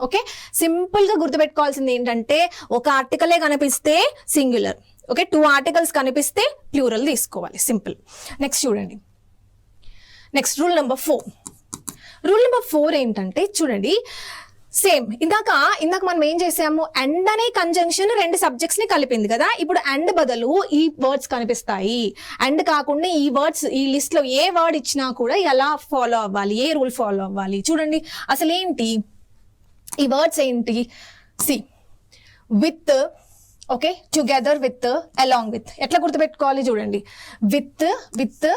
ఓకే, సింపుల్ గా గుర్తుపెట్టుకోవాల్సింది ఏంటంటే ఒక ఆర్టికలే కనిపిస్తే సింగులర్. ఓకే, 2 ఆర్టికల్స్ కనిపిస్తే ప్లూరల్ తీసుకోవాలి, సింపుల్. నెక్స్ట్ చూడండి, next rule number 4. Rule number 4 ఏంటంటే చూడండి, సేమ్ ఇందాక మనం ఏం చేసాము, అండ్ అనే కంజంక్షన్ 2 సబ్జెక్ట్స్ ని కలిపింది కదా. ఇప్పుడు అండ్ బదులు ఈ వర్డ్స్ కనిపిస్తాయి. అండ్ కాకుండా ఈ వర్డ్స్, ఈ లిస్ట్ లో ఏ వర్డ్ ఇచ్చినా కూడా ఎలా ఫాలో అవ్వాలి, ఏ రూల్ ఫాలో అవ్వాలి చూడండి. అసలు ఏంటి ఈ వర్డ్స్ ఏంటి, see with, okay, together with, along with. ఎట్లా గుర్తుపెట్టుకోవాలి చూడండి, with,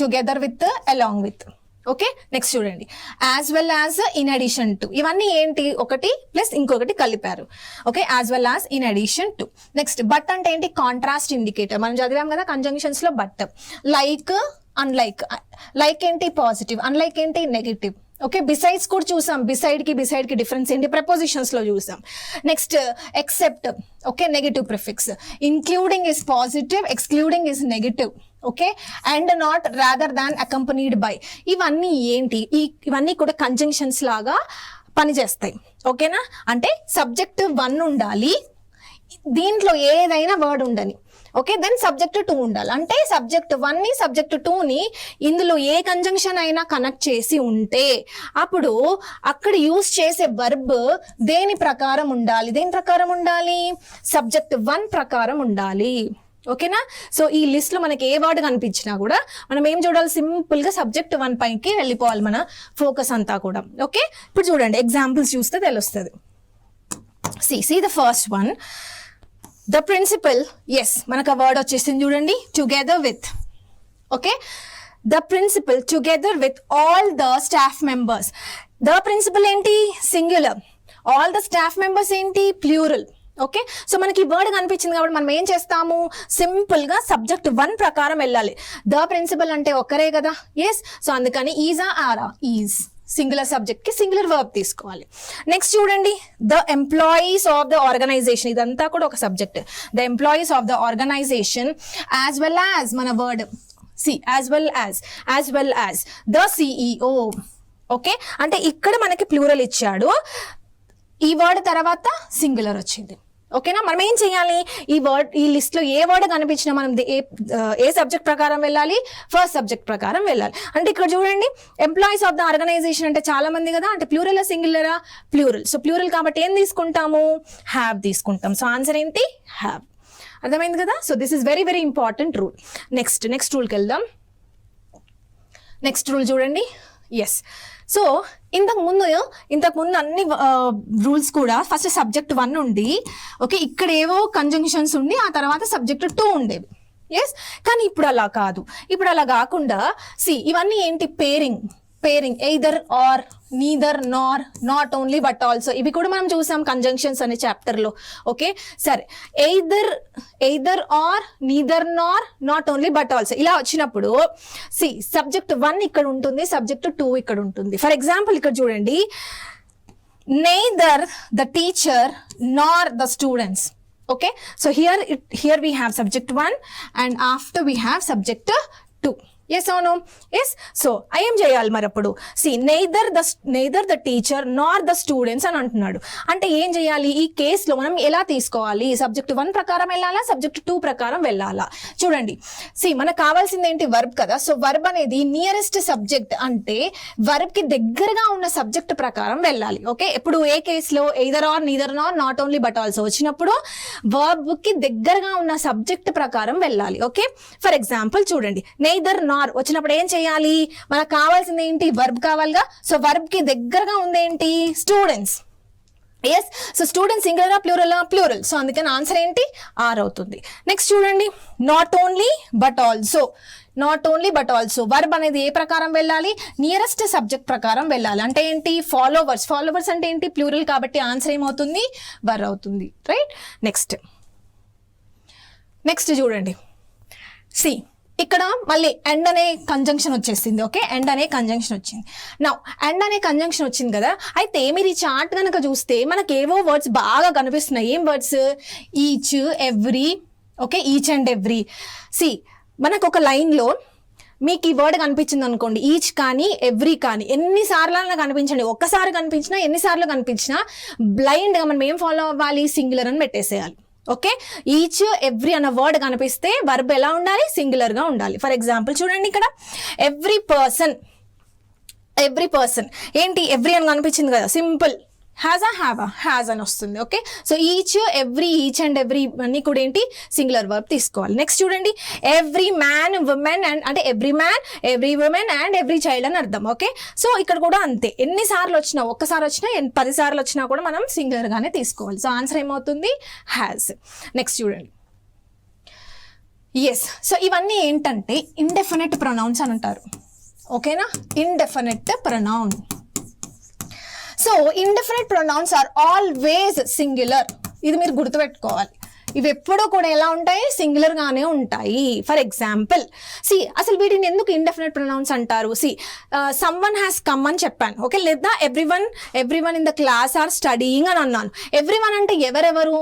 together with, along with. Okay, next చూడండి, as well as, in addition to. ఇవన్నీ ఏంటి, ఒకటి ప్లస్ ఇంకొకటి కలిపారు. Okay, as well as, in addition to. Next but అంటే ఏంటి, కాంట్రాస్ట్ ఇండికేటర్. మనం చదివాం కదా కంజంక్షన్స్ లో బట్. Like, unlike. లైక్ ఏంటి, పాజిటివ్. అన్లైక్ ఏంటి, నెగిటివ్. ఓకే, బిసైడ్స్ కూడా చూసాం, బిసైడ్ కి డిఫరెన్స్ ఏంటి ప్రపోజిషన్స్ లో చూసాం. Next except, okay, negative prefix. Including is positive, excluding is negative. Okay, and not, rather than, accompanied by. ఇవన్నీ ఏంటి, ఇవన్నీ కూడా కంజంక్షన్స్ లాగా పనిచేస్తాయి. ఓకేనా, అంటే సబ్జెక్ట్ 1 ఉండాలి, దీంట్లో ఏదైనా వర్డ్ ఉండని. ఓకే, దెన్ సబ్జెక్ట్ 2 ఉండాలి. అంటే సబ్జెక్ట్ 1 ని సబ్జెక్ట్ 2 ని ఇందులో ఏ కంజంక్షన్ అయినా కనెక్ట్ చేసి ఉంటే అప్పుడు అక్కడ యూజ్ చేసే వర్బ్ దేని ప్రకారం ఉండాలి, సబ్జెక్ట్ 1 ప్రకారం ఉండాలి. ఓకేనా, సో ఈ లిస్ట్ లో మనకి ఏ వర్డ్ కనిపించినా కూడా మనం ఏం చూడాలి, సింపుల్ గా సబ్జెక్ట్ 1 పైకి వెళ్ళిపోవాలి మన ఫోకస్ అంతా కూడా. ఓకే, ఇప్పుడు చూడండి ఎగ్జాంపుల్స్ చూస్తే తెలుస్తుంది. See the first one, the principal. Yes, మనకు ఆ వర్డ్ వచ్చేసింది చూడండి, together with. Okay, the principal together with all the staff members. The principal ఏంటి, singular. All the staff members ఏంటి, ప్లూరల్. ఓకే, సో మనకి ఈ వర్డ్ కనిపించింది కాబట్టి మనం ఏం చేస్తాము, సింపుల్ గా సబ్జెక్ట్ 1 ప్రకారం వెళ్ళాలి. ద ప్రిన్సిపల్ అంటే ఒక్కరే కదా. ఎస్, సో అందుకని ఈజా ఆరా, ఈజ్. సింగులర్ సబ్జెక్ట్ కి సింగులర్ వర్బ్ తీసుకోవాలి. నెక్స్ట్ చూడండి, the employees of the organization. ఇదంతా కూడా ఒక subject. The employees of the organization as well as, మన word see, as well as the CEO. Okay, అంటే ఇక్కడ మనకి ప్లూరల్ ఇచ్చాడు, ఈ వర్డ్ తర్వాత సింగులర్ వచ్చింది. ఓకేనా, మనం ఏం చేయాలి, ఈ లిస్ట్ లో ఏ వర్డ్ కనిపించినా మనం ఏ సబ్జెక్ట్ ప్రకారం వెళ్ళాలి, ఫస్ట్ సబ్జెక్ట్ ప్రకారం వెళ్ళాలి. అంటే ఇక్కడ చూడండి, ఎంప్లాయీస్ ఆఫ్ ద ఆర్గనైజేషన్ అంటే చాలా మంది కదా, అంటే ప్లూరల్ సింగులరా, ప్లూరల్. సో ప్లూరల్ కాబట్టి ఏం తీసుకుంటాము, హ్యావ్ తీసుకుంటాం. సో ఆన్సర్ ఏంటి, హ్యావ్. అర్థమైంది కదా. So this is very very important rule. Next రూల్కి వెళ్దాం. నెక్స్ట్ రూల్ చూడండి. ఎస్, సో ఇంతకు ముందు అన్ని రూల్స్ కూడా ఫస్ట్ సబ్జెక్ట్ 1 ఉండి, ఓకే, ఇక్కడ ఏవో కంజంక్షన్స్ ఉండి ఆ తర్వాత సబ్జెక్ట్ 2 ఉండేవి. ఎస్, కానీ ఇప్పుడు అలా కాదు. ఇప్పుడు అలా కాకుండా ఇవన్నీ ఏంటి, pairing. Either are, neither Nar, not only but also. ఇవి కూడా మనం చూసాం కంజంక్షన్స్ అనే చాప్టర్ లో. ఓకే, సరే, either are, neither Nar, not only but also ఇలా వచ్చినప్పుడు సబ్జెక్ట్ 1 ఇక్కడ ఉంటుంది, సబ్జెక్ట్ 2 ఇక్కడ ఉంటుంది. ఫర్ ఎగ్జాంపుల్ ఇక్కడ చూడండి, neither the teacher nor the students. Okay, so here we have subject 1 and after we have subject 2. Yes or no? Yes. So I am చేయాలి మరి అప్పుడు. neither the teacher nor the students అని అంటున్నాడు. అంటే ఏం చేయాలి, ఈ కేసులో మనం ఎలా తీసుకోవాలి, సబ్జెక్ట్ 1 ప్రకారం వెళ్ళాలా, సబ్జెక్ట్ 2 ప్రకారం వెళ్ళాలా. చూడండి, మనకు కావాల్సింది ఏంటి, వర్బ్ కదా. సో వర్బ్ అనేది నియరెస్ట్ సబ్జెక్ట్, అంటే వర్బ్ కి దగ్గరగా ఉన్న సబ్జెక్ట్ ప్రకారం వెళ్ళాలి. ఓకే, ఇప్పుడు ఏ కేసులో either are, neither Nar, not only but also వచ్చినప్పుడు వర్బ్ కి దగ్గరగా ఉన్న సబ్జెక్ట్ ప్రకారం వెళ్ళాలి. ఓకే, ఫర్ ఎగ్జాంపుల్ చూడండి, neither ఆర్ వచ్చినప్పుడు ఏం చేయాలి, మనకు కావాల్సింది ఏంటి, వర్బ్ కావాలిగా. సో వర్బ్ కి దగ్గరగా ఉంది ఏంటి, స్టూడెంట్స్. ఎస్, సో స్టూడెంట్స్ సింగులరా ప్లూరలా, ప్లూరల్. సో అందుకని ఆన్సర్ ఏంటి, ఆర్ అవుతుంది. నెక్స్ట్ చూడండి, not only but also. Not only but also verb అనేది ఏ ప్రకారం వెళ్ళాలి, నియరెస్ట్ సబ్జెక్ట్ ప్రకారం వెళ్ళాలి. అంటే ఏంటి, ఫాలోవర్స్. ఫాలోవర్స్ అంటే ఏంటి, ప్లూరల్ కాబట్టి ఆన్సర్ ఏమవుతుంది, వర్ అవుతుంది. రైట్. నెక్స్ట్ చూడండి, సి ఇక్కడ మళ్ళీ ఎండ్ అనే కంజంక్షన్ వచ్చేసింది. ఓకే, ఎండ్ అనే కంజంక్షన్ వచ్చింది. నా ఎండ్ అనే కంజంక్షన్ వచ్చింది కదా, అయితే మీరు ఈ చార్ట్ కనుక చూస్తే మనకి ఏవో వర్డ్స్ బాగా కనిపిస్తున్నాయి. ఏం words, each, every. Okay, each and every. C మనకు ఒక లైన్లో మీకు ఈ వర్డ్ కనిపించింది అనుకోండి, ఈచ్ కానీ ఎవ్రీ కానీ, ఎన్నిసార్లు కనిపించండి, ఒక్కసారి కనిపించినా ఎన్నిసార్లు కనిపించినా బ్లైండ్గా మనం ఏం ఫాలో అవ్వాలి, సింగులర్ అని పెట్టేసేయాలి. ఓకే, ఈచ్ ఎవ్రీ అన్న వర్డ్ కనిపిస్తే వర్బ్ ఎలా ఉండాలి, సింగులర్గా ఉండాలి. ఫర్ ఎగ్జాంపుల్ చూడండి, ఇక్కడ ఎవ్రీ పర్సన్ ఏంటి, ఎవ్రీ అని కనిపించింది కదా, సింపుల్ హ్యాజ్ అని వస్తుంది. Okay, so each every, each and every అన్ని కూడా ఏంటి, సింగులర్ వర్బ్ తీసుకోవాలి. నెక్స్ట్ చూడండి, ఎవ్రీ మ్యాన్, ఉమెన్ అండ్ అంటే every man, every women and every child అని అర్థం. ఓకే, సో ఇక్కడ కూడా అంతే, ఎన్నిసార్లు వచ్చినా, ఒక్కసారి వచ్చినా 10 సార్లు వచ్చినా కూడా మనం సింగులర్ గానే తీసుకోవాలి. సో ఆన్సర్ ఏమవుతుంది, హ్యాజ్. నెక్స్ట్ చూడండి, ఎస్, సో ఇవన్నీ ఏంటంటే ఇండెఫినెట్ ప్రొనౌన్స్ అని అంటారు. ఓకేనా, indefinite pronoun. So indefinite pronouns are always singular. ఇది మీరు గుర్తుపెట్టుకోవాలి. ఇవి ఎప్పుడూ కూడా ఎలా ఉంటాయి, సింగులర్ గానే ఉంటాయి. ఫర్ ఎగ్జాంపుల్ అసలు వీటిని ఎందుకు ఇండెఫినెట్ ప్రొనౌన్స్ అంటారు, సమ్వన్ హ్యాస్ కమ్ అని చెప్పాను. ఓకే, లేదా everyone in the class are studying అని అన్నాను. ఎవ్రీవన్ అంటే ఎవరెవరు,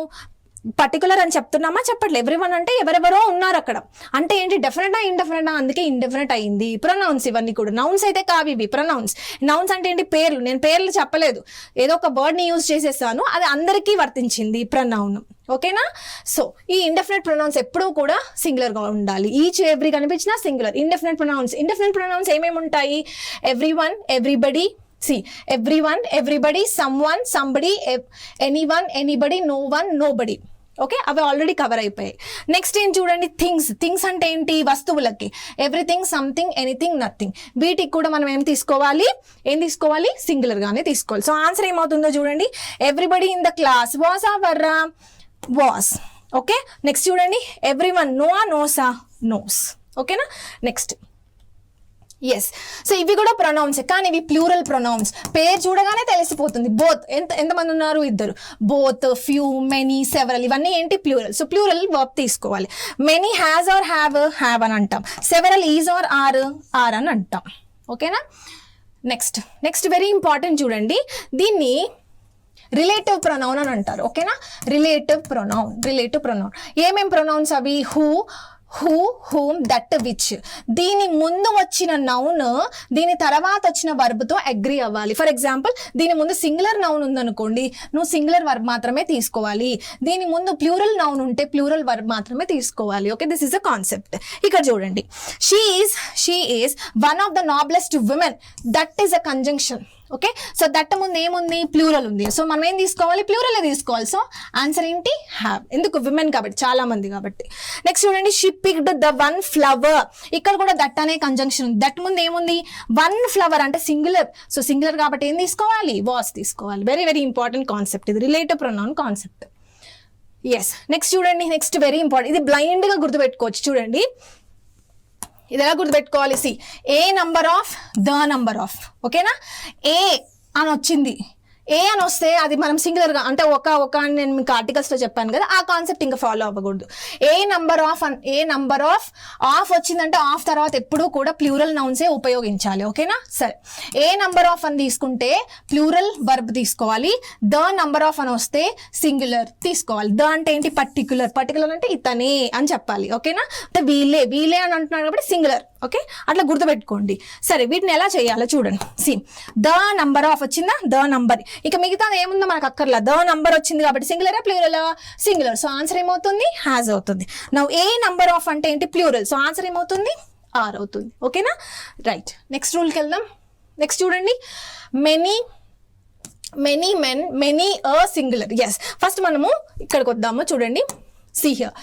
పర్టికులర్ అని చెప్తున్నామా, చెప్పట్లేదు. ఎవ్రీవన్ అంటే ఎవరెవరో ఉన్నారు అక్కడ. అంటే ఏంటి, డెఫినెటా ఇండెఫినెటా, అందుకే ఇండెఫినెట్ అయింది. ప్రొనౌన్స్ ఇవన్నీ కూడా నౌన్స్ అయితే కావు ఇవి, ప్రొనౌన్స్. నౌన్స్ అంటే ఏంటి, పేర్లు. నేను పేర్లు చెప్పలేదు, ఏదో ఒక వర్డ్ని యూజ్ చేసేసాను, అది అందరికీ వర్తించింది ప్రొనౌన్. ఓకేనా, సో ఈ ఇండెఫినెట్ ప్రొనౌన్స్ ఎప్పుడూ కూడా సింగులర్గా ఉండాలి. ఈచ్ ఎవ్రీ కనిపించినా సింగులర్. ఇండెఫినెట్ ప్రొనౌన్స్ ఏమేమి ఉంటాయి, everyone, everybody. Everyone, everybody, someone, somebody, anyone, anybody, no one, nobody. Okay, అవి ఆల్రెడీ కవర్ అయిపోయాయి. నెక్స్ట్ ఏం చూడండి, థింగ్స్ అంటే ఏంటి, వస్తువులకి. Everything, something, anything, nothing. వీటికి కూడా మనం ఏం తీసుకోవాలి, సింగులర్ గానే తీసుకోవాలి. సో ఆన్సర్ ఏమవుతుందో చూడండి, everybody in the class was ఆ వర్రా, వాస్. ఓకే, నెక్స్ట్ చూడండి, ఎవ్రీవన్, నోవా, నోసా, నోస్. ఓకేనా, నెక్స్ట్ ఎస్, సో ఇవి కూడా ప్రొనౌన్స్, కానీ ఇవి ప్లూరల్ ప్రొనౌన్స్. పేరు చూడగానే తెలిసిపోతుంది. బోత్, ఎంతమంది ఉన్నారు, ఇద్దరు. బోత్, ఫ్యూ, మెనీ, సెవరల్, ఇవన్నీ ఏంటి, ప్లూరల్. సో ప్లూరల్ వర్బ్ తీసుకోవాలి. మెనీ హ్యాజ్ ఆర్ హ్యావ్ అని అంటాం. సెవరల్ ఈజ్ ఆర్ ఆర్ అని అంటాం. ఓకేనా, నెక్స్ట్ వెరీ ఇంపార్టెంట్ చూడండి, దీన్ని రిలేటివ్ ప్రొనౌన్ అని అంటారు. ఓకేనా, రిలేటివ్ ప్రొనౌన్. ఏమేం ప్రొనౌన్స్ అవి, హూ, హూమ్, దట్, విచ్. దీని ముందు వచ్చిన నౌన్ దీని తర్వాత వచ్చిన వర్బ్తో అగ్రీ అవ్వాలి. ఫర్ ఎగ్జాంపుల్, దీని ముందు సింగులర్ నౌన్ ఉందనుకోండి, నువ్వు సింగులర్ వర్బ్ మాత్రమే తీసుకోవాలి. దీని ముందు ప్లూరల్ నౌన్ ఉంటే ప్లూరల్ వర్బ్ మాత్రమే తీసుకోవాలి. Okay, this is a concept. ఇక్కడ చూడండి, she is one of the noblest women. That is a conjunction. Okay, so that ముందు ఏముంది, ప్లూరల్ ఉంది. సో మనం ఏం తీసుకోవాలి, ప్లూరల్ తీసుకోవాలి. సో ఆన్సర్ ఏంటి, హ్యావ్. ఎందుకు, విమెన్ కాబట్టి, చాలా మంది కాబట్టి. నెక్స్ట్ చూడండి, she picked the one flower. ఇక్కడ కూడా దట్ అనే కంజంక్షన్ ఉంది. దట్ ముందు ఏముంది, వన్ ఫ్లవర్ అంటే సింగులర్. సో సింగులర్ కాబట్టి ఏం తీసుకోవాలి, వాస్ తీసుకోవాలి. వెరీ వెరీ ఇంపార్టెంట్ కాన్సెప్ట్ ఇది, relative pronoun concept. Yes, next చూడండి, నెక్స్ట్ వెరీ ఇంపార్టెంట్. ఇది బ్లైండ్ గా గుర్తుపెట్టుకోవచ్చు. చూడండి, ఇది ఎలా గుర్తుపెట్టుకోవాలి, a number of, the number of. ఓకేనా, ఏ అని వచ్చింది, ఏ అని వస్తే అది మనం సింగులర్గా అంటే ఒక అని నేను మీకు ఆర్టికల్స్లో చెప్పాను కదా, ఆ కాన్సెప్ట్ ఇంకా ఫాలో అవ్వకూడదు. ఏ నంబర్ ఆఫ్ వచ్చిందంటే ఆఫ్ తర్వాత ఎప్పుడూ కూడా ప్లూరల్ నౌన్సే ఉపయోగించాలి. ఓకేనా, సరే. ఏ నంబర్ ఆఫ్ అని తీసుకుంటే ప్లూరల్ వర్బ్ తీసుకోవాలి. ద నంబర్ ఆఫ్ అని వస్తే సింగులర్ తీసుకోవాలి. ద అంటే ఏంటి, పర్టికులర్ అంటే ఇతనే అని చెప్పాలి. ఓకేనా, అంటే వీలే అని అంటున్నారు కాబట్టి సింగులర్. ఓకే, అట్లా గుర్తుపెట్టుకోండి. సరే, వీటిని ఎలా చేయాలో చూడండి. ద నంబర్ ఆఫ్ వచ్చిందా, ద నంబర్. ఇక మిగతాది ఏముందో మనకు అక్కర్లా, ద నంబర్ వచ్చింది కాబట్టి సింగులరా ప్లూరలా, సింగులర్. సో ఆన్సర్ ఏమవుతుంది, హ్యాజ్ అవుతుంది. నౌ ఏ నంబర్ ఆఫ్ అంటే ఏంటి, ప్లూరల్. సో ఆన్సర్ ఏమవుతుంది, ఆర్ అవుతుంది. ఓకేనా, రైట్. నెక్స్ట్ రూల్కి వెళ్దాం. నెక్స్ట్ చూడండి, many men, many singular. Yes, first మనము ఇక్కడికి వద్దాము. చూడండి, సీ హియర్,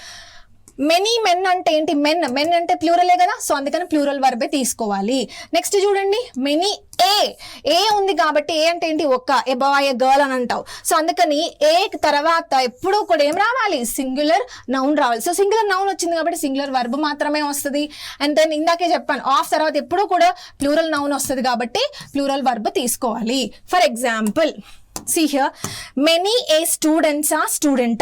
మెనీ మెన్ అంటే ఏంటి, మెన్ అంటే ప్లూరలే కదా, సో అందుకని ప్లూరల్ వర్బే తీసుకోవాలి. నెక్స్ట్ చూడండి మెనీ ఏ ఉంది కాబట్టి ఏ అంటే ఏంటి, ఒక ఏ బాయ్ ఏ గర్ల్ అని అంటావు, సో అందుకని ఏ తర్వాత ఎప్పుడూ కూడా ఏం రావాలి, సింగులర్ నౌన్ రావాలి. సో సింగులర్ నౌన్ వచ్చింది కాబట్టి సింగులర్ వర్బ్ మాత్రమే వస్తుంది. అండ్ దెన్ ఇందాకే చెప్పాను ఆఫ్ తర్వాత ఎప్పుడూ కూడా ప్లూరల్ నౌన్ వస్తుంది కాబట్టి ప్లూరల్ వర్బ్ తీసుకోవాలి. For example see here, many a students are student.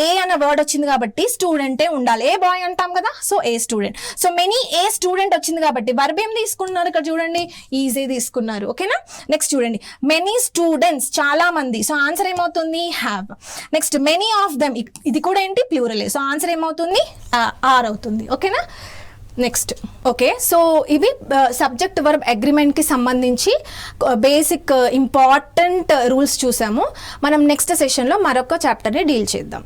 ఏ అన్న వర్డ్ వచ్చింది కాబట్టి స్టూడెంటే ఉండాలి, ఏ బాయ్ అంటాం కదా, సో ఏ స్టూడెంట్. సో మెనీ ఏ స్టూడెంట్ వచ్చింది కాబట్టి వర్బ్ ఏం తీసుకున్నారు ఇక్కడ చూడండి, ఈజీ తీసుకున్నారు. ఓకేనా. నెక్స్ట్ చూడండి మెనీ స్టూడెంట్స్ చాలా మంది, సో ఆన్సర్ ఏమవుతుంది have. Next many of them, ఇది కూడా ఏంటి ప్లూరలే, సో ఆన్సర్ ఏమవుతుంది ఆర్ అవుతుంది. ఓకేనా. నెక్స్ట్ ఓకే, సో ఇవి సబ్జెక్ట్ వర్బ్ అగ్రిమెంట్కి సంబంధించి బేసిక్ ఇంపార్టెంట్ రూల్స్ చూసాము. మనం నెక్స్ట్ సెషన్లో మరొక చాప్టర్ని డీల్ చేద్దాం.